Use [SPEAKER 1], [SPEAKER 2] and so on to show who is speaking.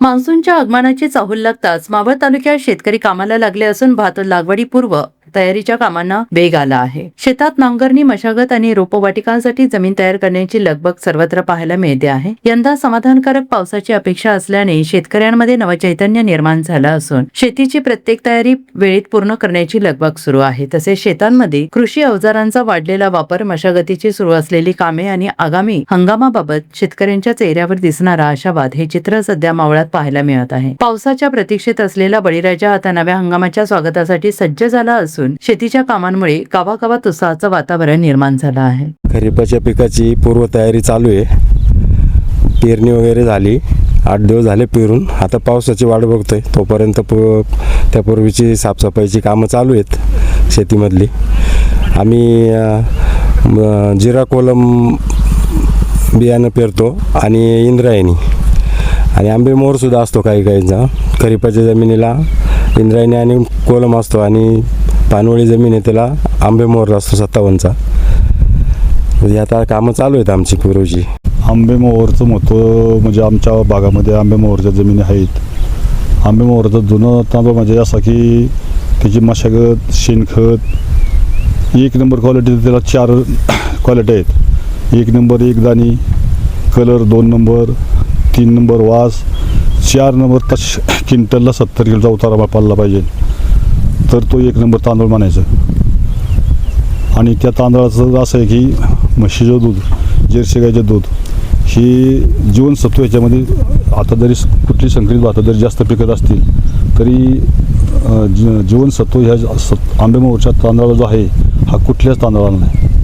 [SPEAKER 1] मान्सूनच्या आगमनाची चाहूल लागताच मावळ तालुक्यात शेतकरी कामाला लागले असून भात लागवडीपूर्व तयारीच्या कामांना वेग आला आहे. शेतात नांगरणी, मशागत आणि रोपवाटिकांसाठी जमीन तयार करण्याची लगबग सर्वत्र पाहायला मिळते आहे. यंदा समाधानकारक पावसाची अपेक्षा असल्याने शेतकऱ्यांमध्ये नवचैतन्य निर्माण झालं असून शेतीची प्रत्येक तयारी वेळेत पूर्ण करण्याची लगबग सुरू आहे. तसेच शेतांमध्ये कृषी अवजारांचा वाढलेला वापर, मशागतीची सुरू असलेली कामे आणि आगामी हंगामाबाबत शेतकऱ्यांच्या चेहऱ्यावर दिसणारा आशावाद हे चित्र सध्या मावळात पाहायला मिळत आहे. पावसाच्या प्रतीक्षेत असलेला बळीराजा आता नव्या हंगामाच्या स्वागतासाठी सज्ज झाला असून शेतीच्या कामांमुळे गावागावात उत्साहाचं वातावरण निर्माण झालं आहे.
[SPEAKER 2] खरीपाच्या पिकाची पूर्वतयारी चालू आहे. पेरणी वगैरे झाली, 8 दिवस झाले पेरून. आता पावसाची वाट बघतोय. तोपर्यंत त्यापूर्वीची साफसफाईची कामं चालू आहेत शेतीमधली. आम्ही जिरा कोलम बियाणं पेरतो आणि इंद्रायणी आणि आंबेमोहर सुद्धा असतो. काहींचा खरीपाच्या जमिनीला इंद्रायणी आणि कोलम असतो आणि पानवळी जमीन आहे त्याला आंबेमोहर असतो 57चा. म्हणजे आता कामं चालू आहेत आमची पूर्वीची.
[SPEAKER 3] आंबेमोहरचं महत्त्व म्हणजे आमच्या भागामध्ये आंबेमोहरच्या जमिनी आहेत. आंबेमोहरचं जुनं तांदूळ म्हणजे असा की त्याची मशागत, शेणखत 1 नंबर क्वालिटी. त्याला 4 क्वालिटी आहेत. 1 नंबर 1 दाणी, कलर 2 नंबर, 3 नंबर वास, 4 नंबर क्विंटलला 70 किलोचा उतारा पडला पाहिजे तर तो 1 नंबर तांदूळ म्हणायचं. आणि त्या तांदळाचं असं आहे की म्हशीचं दूध, जर्सी गाईचं दूध ही जीवनसत्व याच्यामध्ये आता जरी कुठली संकरित भातं जरी जास्त पिकत असतील तरी जीवनसत्व ह्या आंबेमोहरच्या तांदळाला जो आहे हा कुठल्याच तांदळाला नाही.